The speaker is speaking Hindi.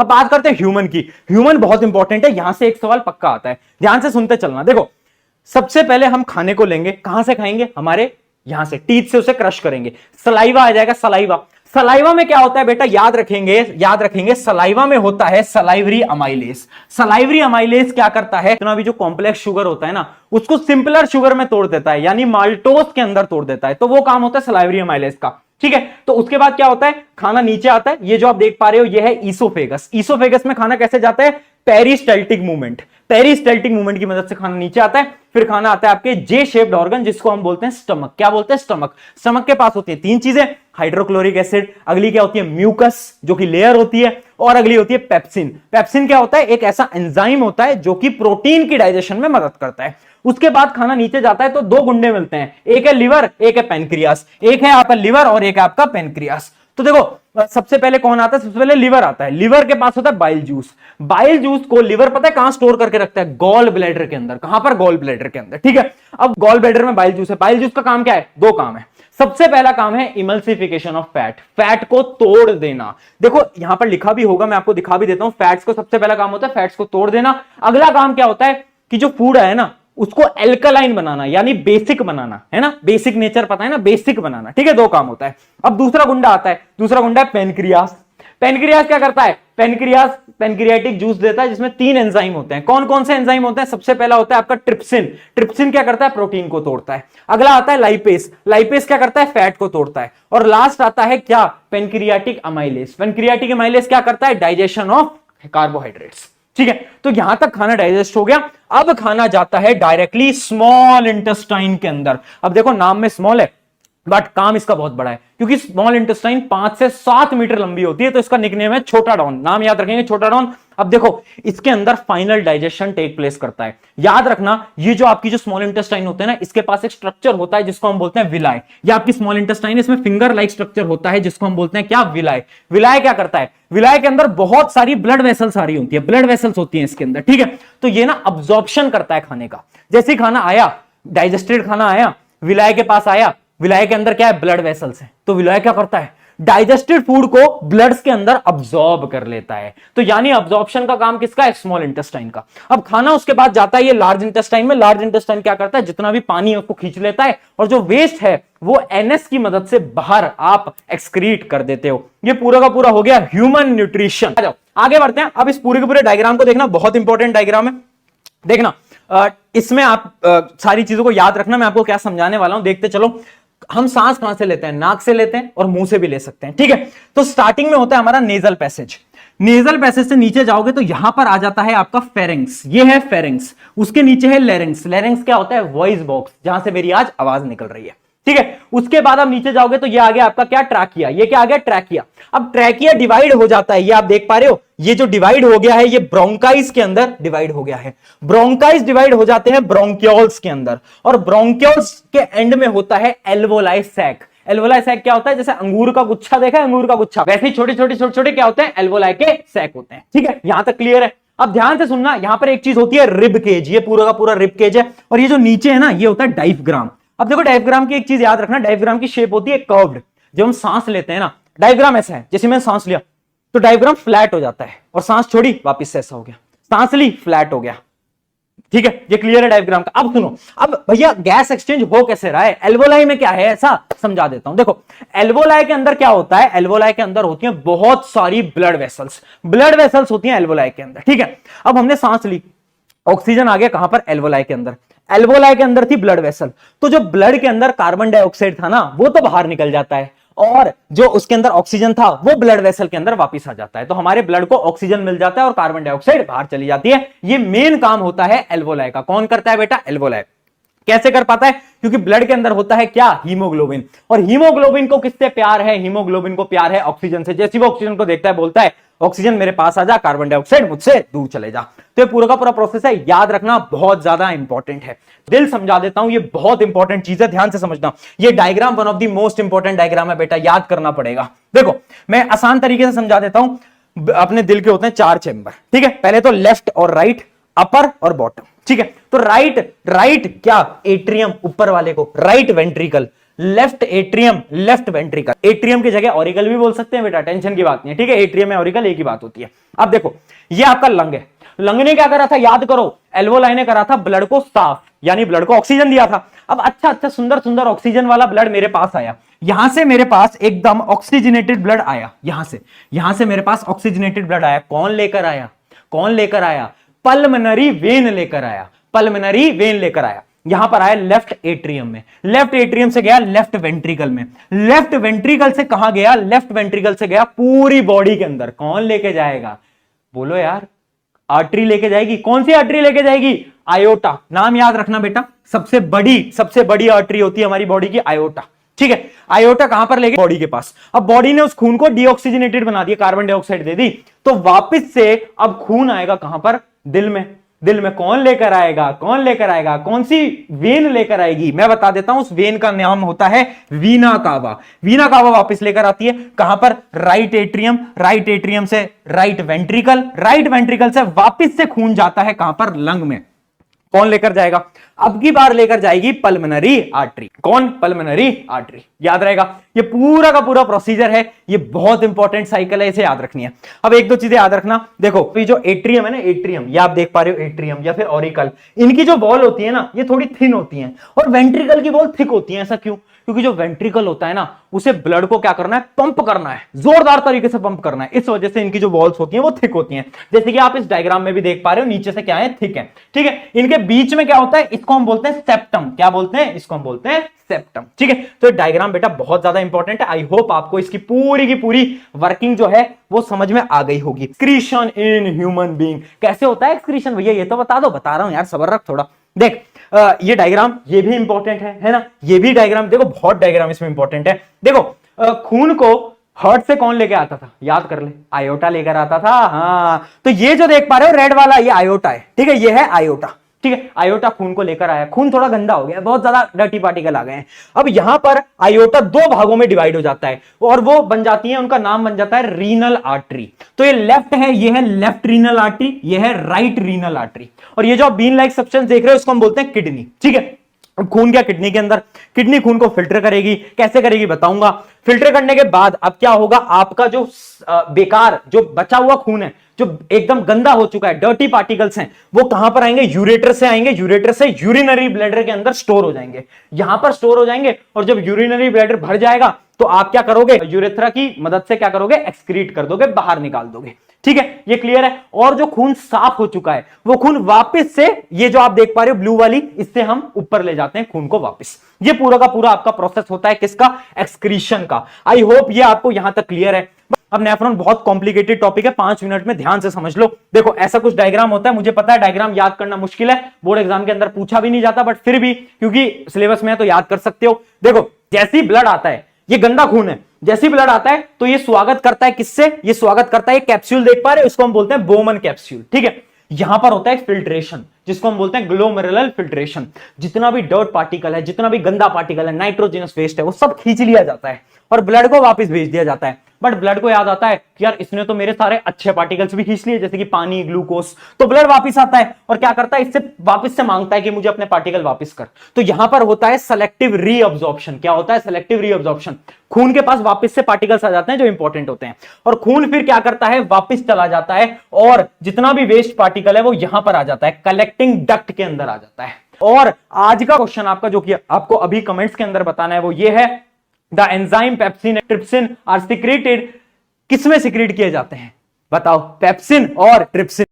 अब बात करते हैं ह्यूमन की। ह्यूमन बहुत इंपॉर्टेंट है, यहां से एक सवाल पक्का आता है, ध्यान से सुनते चलना। देखो सबसे पहले हम खाने को लेंगे, कहां से खाएंगे, हमारे यहां से टीथ से उसे क्रश करेंगे, सलाइवा आ जाएगा। सलाइवा, सलाइवा में क्या होता है बेटा, याद रखेंगे सलाइवा में होता है सलाइवरी अमाइलेज। सलाइवरी अमाइलेज क्या करता है, इतना भी जो कॉम्प्लेक्स शुगर होता है ना उसको सिंपलर शुगर में तोड़ देता है, यानी माल्टोज के अंदर तोड़ देता है, तो वो काम होता है सलाइवरी अमाइलेज का। ठीक है, तो उसके बाद क्या होता है, खाना नीचे आता है, ये जो आप देख पा रहे हो ये है ईसोफेगस। ईसोफेगस में खाना कैसे जाता है, पेरिस्टाल्टिक मूवमेंट, पेरिस्टाल्टिक मूवमेंट की मदद से खाना नीचे आता है। फिर खाना आता है आपके जे शेप्ड ऑर्गन जिसको हम बोलते हैं स्टमक। क्या बोलते हैं, स्टमक। स्टमक के पास होती है तीन चीजें, हाइड्रोक्लोरिक एसिड, अगली क्या होती है म्यूकस जो कि लेयर होती है, और अगली होती है पेप्सिन। पेप्सिन क्या होता है, एक ऐसा एंजाइम होता है जो कि प्रोटीन की डाइजेशन में मदद करता है। उसके बाद खाना नीचे जाता है तो दो गुंडे मिलते हैं, एक है लिवर, एक है पेनक्रियास। एक है आपका लिवर और एक है आपका पेनक्रियास। तो देखो सबसे पहले कौन आता है, सबसे पहले लिवर आता है। लिवर के पास होता है बाइल जूस। बाइल जूस को लिवर पता है कहां स्टोर करके रखता है, गॉल ब्लैडर के अंदर। कहां पर, गॉल ब्लैडर के अंदर। ठीक है, अब गॉल ब्लैडर में बाइल जूस है। बाइल जूस का काम क्या है, दो काम है। सबसे पहला काम है इमल्सिफिकेशन ऑफ फैट, फैट को तोड़ देना। देखो यहां पर लिखा भी होगा, मैं आपको दिखा भी देता हूं। फैट्स को सबसे पहला काम होता है फैट्स को तोड़ देना। अगला काम क्या होता है कि जो फूड है ना उसको एल्कलाइन बनाना, यानी बेसिक बनाना, है ना, बेसिक नेचर पता है ना, बेसिक बनाना। ठीक है, दो काम होता है। अब दूसरा गुंडा आता है, दूसरा गुंडा है पेनक्रियास। पेनक्रियास क्या करता है, पेनक्रियास पेनक्रियाटिक जूस देता है जिसमें तीन एंजाइम होते हैं। कौन कौन से एंजाइम होते हैं, सबसे पहला होता है आपका ट्रिप्सिन। ट्रिप्सिन क्या करता है, प्रोटीन को तोड़ता है। अगला आता है लाइपेस। लाइपेस क्या करता है, फैट को तोड़ता है। और लास्ट आता है क्या, पेनक्रियाटिक अमाइलेज। पेनक्रियाटिक अमाइलेज क्या करता है, डाइजेशन ऑफ कार्बोहाइड्रेट्स। ठीक है, तो यहां तक खाना डाइजेस्ट हो गया। अब खाना जाता है डायरेक्टली स्मॉल इंटेस्टाइन के अंदर। अब देखो नाम में स्मॉल है बट काम इसका बहुत बड़ा है, क्योंकि स्मॉल इंटेस्टाइन 5 से 7 मीटर लंबी होती है, तो इसका निकनेम है छोटा डॉन। नाम याद रखेंगे, छोटा डॉन। अब देखो इसके अंदर फाइनल डाइजेशन टेक प्लेस करता है। याद रखना ये जो आपकी जो स्मॉल इंटेस्टाइन होते हैं ना, इसके पास एक स्ट्रक्चर होता है जिसको हम बोलते हैं विलाय। ये आपकी स्मॉल इंटेस्टाइन, इसमें फिंगर लाइक स्ट्रक्चर होता है जिसको हम बोलते हैं क्या, विलाय। विलाय क्या करता है, विलाय के अंदर बहुत सारी ब्लड वेसल्स आ रही होती है, ब्लड वेसल्स होती हैं इसके अंदर। ठीक है, तो ये ना अब्जॉर्प्शन करता है खाने का। जैसे खाना आया, डाइजेस्टेड खाना आया, विलाय के पास आया, विलाय के अंदर क्या है, ब्लड वेसल्स है, तो विलाय क्या करता है, डाइजेस्टेड फूड को ब्लड्स के अंदर अब्सॉर्ब कर लेता है। तो यानी अब्सॉर्प्शन का काम किसका है, स्मॉल इंटेस्टाइन का। अब खाना उसके बाद जाता है ये लार्ज इंटेस्टाइन में। लार्ज इंटेस्टाइन क्या करता है, जितना भी पानी है उसको खींच लेता है, और जो वेस्ट है वो एनएस की मदद से बाहर आप एक्सक्रीट कर देते हो। ये पूरा का पूरा हो गया ह्यूमन न्यूट्रिशन। आ जाओ आगे बढ़ते हैं। अब इस पूरे के पूरे डायग्राम को देखना, बहुत इंपॉर्टेंट डायग्राम है, देखना। इसमें आप सारी चीजों को याद रखना, मैं आपको क्या समझाने वाला हूं, देखते चलो। हम सांस कहां से लेते हैं, नाक से लेते हैं और मुंह से भी ले सकते हैं। ठीक है, तो स्टार्टिंग में होता है हमारा नेजल पैसेज। नेजल पैसेज से नीचे जाओगे तो यहां पर आ जाता है आपका फेरिंग्स। ये है फेरिंग्स, उसके नीचे है लेरिंग्स। लेरिंग्स क्या होता है, वॉइस बॉक्स, जहां से मेरी आज आवाज निकल रही है। ठीक है, उसके बाद आप नीचे जाओगे तो ये आ गया आपका क्या, ट्रैकिया। ये क्या आ गया, ट्रैकिया। अब ट्रैकिया डिवाइड हो जाता है, ये आप देख पा रहे हो, ये जो डिवाइड हो गया है ये ब्रोंकाइज के अंदर डिवाइड हो गया है। ब्रोंकाइज डिवाइड हो जाते हैं ब्रोंक्यूल्स के अंदर, और ब्रोंक्यूल्स के एंड में होता है एल्वोलाई सैक। एल्वोलाई सैक क्या होता है, जैसे अंगूर का गुच्छा देखा है, अंगूर का गुच्छा, वैसे ही छोटे छोटे छोटे छोटे क्या होते हैं, एल्वोलाई के सैक होते हैं। ठीक है, यहां तक क्लियर है। अब ध्यान से सुनना, यहां पर एक चीज होती है रिब केज। ये पूरा का पूरा रिब केज है, और ये जो नीचे है ना ये होता है डायफ्राम। अब देखो डायफ्राम की एक चीज याद रखना, डायफ्राम की शेप होती है कर्व्ड। जब हम सांस लेते हैं ना, डायफ्राम ऐसा है, जैसे मैंने सांस लिया तो डायफ्राम फ्लैट हो जाता है, और सांस छोड़ी वापस से ऐसा हो गया, सांस ली फ्लैट हो गया। ठीक है, ये क्लियर है डायफ्राम का। अब सुनो, अब भैया गैस एक्सचेंज हो कैसे रहा है, एल्वोलाई में क्या है ऐसा समझा देता हूं। देखो एल्वोलाई के अंदर क्या होता है, एल्वोलाई के अंदर होती है बहुत सारी ब्लड वेसल्स। ब्लड वेसल्स होती हैं एल्वोलाई के अंदर। ठीक है, अब हमने सांस ली, ऑक्सीजन आ गया कहां पर, एल्वोलाई के अंदर। एल्वोलाई के अंदर थी ब्लड वेसल, तो जो ब्लड के अंदर कार्बन डाइऑक्साइड था ना वो तो बाहर निकल जाता है, और जो उसके अंदर ऑक्सीजन था वो ब्लड वेसल के अंदर वापस आ जाता है। तो हमारे ब्लड को ऑक्सीजन मिल जाता है और कार्बन डाइऑक्साइड बाहर चली जाती है। ये मेन काम होता है एल्वोलाई का। कौन करता है बेटा, एल्वोलाई। कैसे कर पाता है, क्योंकि ब्लड के अंदर होता है क्या, हीमोग्लोबिन, और हीमोग्लोबिन को किससे प्यार है, हीमोग्लोबिन को प्यार है ऑक्सीजन से। जैसे वो ऑक्सीजन को देखता है बोलता है ऑक्सीजन मेरे पास आ जा, कार्बन डाइऑक्साइड मुझसे दूर चले जा। तो ये पूरा का पूरा प्रोसेस है, याद रखना बहुत ज्यादा इंपॉर्टेंट है। दिल समझा देता हूं, ये बहुत इंपॉर्टेंट चीज है, ध्यान से समझना। ये diagram one of the most important diagram है बेटा, याद करना पड़ेगा। देखो मैं आसान तरीके से समझा देता हूं। अपने दिल के होते हैं 4 चेंबर। ठीक है, पहले तो लेफ्ट और राइट, अपर और बॉटम। ठीक है, तो राइट क्या, एट्रियम ऊपर वाले को, right ventricle, left atrium, left ventricle. Atrium की जगह ऑरिकल भी बोल सकते हैं बेटा, टेंशन की बात नहीं है, ठीक है। एट्रियम में ऑरिकल एक ही बात होती है। अब देखो ये आपका लंग है। लंग ने क्या करा था, याद करो, एल्वोलाई ने करा था ब्लड को साफ, यानी ब्लड को ऑक्सीजन दिया था। अब अच्छा अच्छा सुंदर सुंदर ऑक्सीजन वाला ब्लड मेरे पास आया, यहां से मेरे पास एकदम ऑक्सीजनेटेड ब्लड आया, यहां से मेरे पास ऑक्सीजनेटेड ब्लड आया। कौन लेकर आया, कौन लेकर आया, पल्मनरी वेन लेकर आया, पल्मनरी वेन लेकर आया। यहां पर आया लेफ्ट एट्रियम में, लेफ्ट एट्रियम से गया लेफ्ट वेंट्रिकल में, लेफ्ट वेंट्रिकल से कहां गया, लेफ्ट वेंट्रिकल से गया पूरी बॉडी के अंदर। कौन लेके जाएगा, बोलो यार, आर्टरी लेके जाएगी। कौन सी आर्टरी लेके जाएगी, आयोटा। नाम याद रखना बेटा, सबसे बड़ी आर्टरी होती है हमारी बॉडी की, आयोटा, ठीक है। आयोटा कहां पर लेके, बॉडी के पास। अब बॉडी ने उस खून को डीऑक्सीजनेटेड बना दिया, कार्बन डाइऑक्साइड दे दी, तो वापस से अब खून आएगा कहां पर, दिल में। दिल में कौन लेकर आएगा, कौन लेकर आएगा, कौन सी वेन लेकर आएगी, मैं बता देता हूं। उस वेन का नाम होता है वीना कावा। वीना कावा वापस लेकर आती है कहां पर, राइट एट्रियम, राइट एट्रियम से राइट वेंट्रिकल, राइट वेंट्रिकल से वापस से खून जाता है कहां पर, लंग में। कौन लेकर जाएगा, अब की बार लेकर जाएगी पल्मनरी आर्टरी। कौन, पल्मनरी आर्टरी। याद रहेगा, ये पूरा का पूरा प्रोसीजर है, ये बहुत इंपॉर्टेंट साइकिल है, इसे याद रखनी है। अब एक दो चीजें याद रखना, देखो ये जो एट्रियम है ना, एट्रियम, ये आप देख पा रहे हो, एट्रियम या फिर ऑरिकल, इनकी जो वॉल होती है ना, ये थोड़ी थिन होती है, और वेंट्रिकल की वॉल थिक होती है। ऐसा क्यों, क्योंकि जो वेंट्रिकल होता है ना, उसे ब्लड को क्या करना है, पंप करना है, जोरदार तरीके से पंप करना है। इस वजह से इनकी जो वॉल्स होती हैं वो थिक होती हैं, जैसे कि आप इस डायग्राम में भी देख पा रहे हो, नीचे से क्या है, थिक है, ठीक है। इनके बीच में क्या होता है, इसको हम बोलते हैं सेप्टम। क्या बोलते हैं, इसको हम बोलते हैं सेप्टम, ठीक है। तो डायग्राम बेटा बहुत ज्यादा इंपॉर्टेंट है। आई होप आपको इसकी पूरी की पूरी वर्किंग जो है वो समझ में आ गई होगी। एक्सक्रीशन इन ह्यूमन बीइंग, कैसे होता है एक्सक्रीशन, भैया ये तो बता दो, बता रहा हूं यार, सबर रख थोड़ा। देख ये डायग्राम, ये भी इंपॉर्टेंट है ना, ये भी डायग्राम देखो, बहुत डायग्राम इसमें इंपॉर्टेंट है। देखो खून को हार्ट से कौन लेके आता था, याद कर ले, आयोटा लेकर आता था। हाँ, तो ये जो देख पा रहे हो रेड वाला, ये आयोटा है, ठीक है, ये है आयोटा, ठीक है। आयोटा खून को लेकर आया, खून थोड़ा गंदा हो गया, बहुत ज्यादा डर्टी पार्टिकल आ गए हैं। अब यहां पर आयोटा दो भागों में डिवाइड हो जाता है, और वो बन जाती है, उनका नाम बन जाता है रीनल आर्टरी। तो ये लेफ्ट है, ये है लेफ्ट रीनल आर्टरी, ये है राइट रीनल आर्टरी, और ये जो बीन लाइक सब्सटेंस देख रहे हो इसको हम बोलते हैं किडनी, ठीक है। अब खून क्या, किडनी के अंदर, किडनी खून को फिल्टर करेगी, कैसे करेगी बताऊंगा। फिल्टर करने के बाद अब क्या होगा, आपका जो बेकार जो बचा हुआ खून है, जो एकदम गंदा हो चुका है, डर्टी पार्टिकल्स हैं, वो कहां पर आएंगे, यूरेटर से आएंगे, यूरेटर से यूरिनरी ब्लैडर के अंदर स्टोर हो जाएंगे, यहां पर स्टोर हो जाएंगे। और जब यूरिनरी ब्लैडर भर जाएगा तो आप क्या करोगे, यूरेथ्रा की मदद से क्या करोगे, एक्सक्रीट कर दोगे, बाहर निकाल दोगे, ठीक है, ये क्लियर है। और जो खून साफ हो चुका है वो खून वापस से, ये जो आप देख पा रहे हो ब्लू वाली, इससे हम ऊपर ले जाते हैं खून को वापस। ये पूरा का पूरा आपका प्रोसेस होता है किसका, एक्सक्रीशन का। आई होप ये आपको यहां तक क्लियर है। अब नेफ्रॉन बहुत कॉम्प्लिकेटेड टॉपिक है, 5 मिनट में ध्यान से समझ लो। देखो ऐसा कुछ डायग्राम होता है, मुझे पता है डायग्राम याद करना मुश्किल है, बोर्ड एग्जाम के अंदर पूछा भी नहीं जाता, बट फिर भी क्योंकि सिलेबस में है तो याद कर सकते हो। देखो जैसी ब्लड आता है, ये गंदा खून है, जैसी ब्लड आता है तो ये स्वागत करता है किससे, ये स्वागत करता है कैप्सूल, देख पा रहे हो, इसको हम बोलते हैं बोमन कैप्सूल, ठीक है। यहां पर होता है फिल्ट्रेशन, जिसको हम बोलते हैं ग्लोमेरुलर फिल्ट्रेशन। जितना भी डर्ट पार्टिकल है, जितना भी गंदा पार्टिकल है, नाइट्रोजनस वेस्ट है, वो सब खींच लिया जाता है और ब्लड को वापस भेज दिया जाता है। बट ब्लड को याद आता है कि यार इसने तो मेरे सारे अच्छे पार्टिकल्स भी खींच लिए, जैसे कि पानी, ग्लूकोज, तो ब्लड वापस आता है और क्या करता है, इससे वापस से मांगता है कि मुझे अपने पार्टिकल वापस कर। तो यहां पर होता है सेलेक्टिव रीअब्जॉर्प्शन। क्या होता है, सेलेक्टिव रीअब्जॉर्प्शन। खून के पास वापस से पार्टिकल्स आ जाते हैं जो इंपॉर्टेंट होते हैं, और खून फिर क्या करता है, वापस चला जाता है, और जितना भी वेस्ट पार्टिकल है वो यहां पर आ जाता है, कलेक्टिंग डक्ट के अंदर आ जाता है। और आज का क्वेश्चन आपका जो कि आपको अभी कमेंट्स के अंदर बताना है वो ये है, the enzyme pepsin and trypsin are secreted, किसमें सिक्रेट किए जाते हैं बताओ, पेप्सिन और ट्रिप्सिन।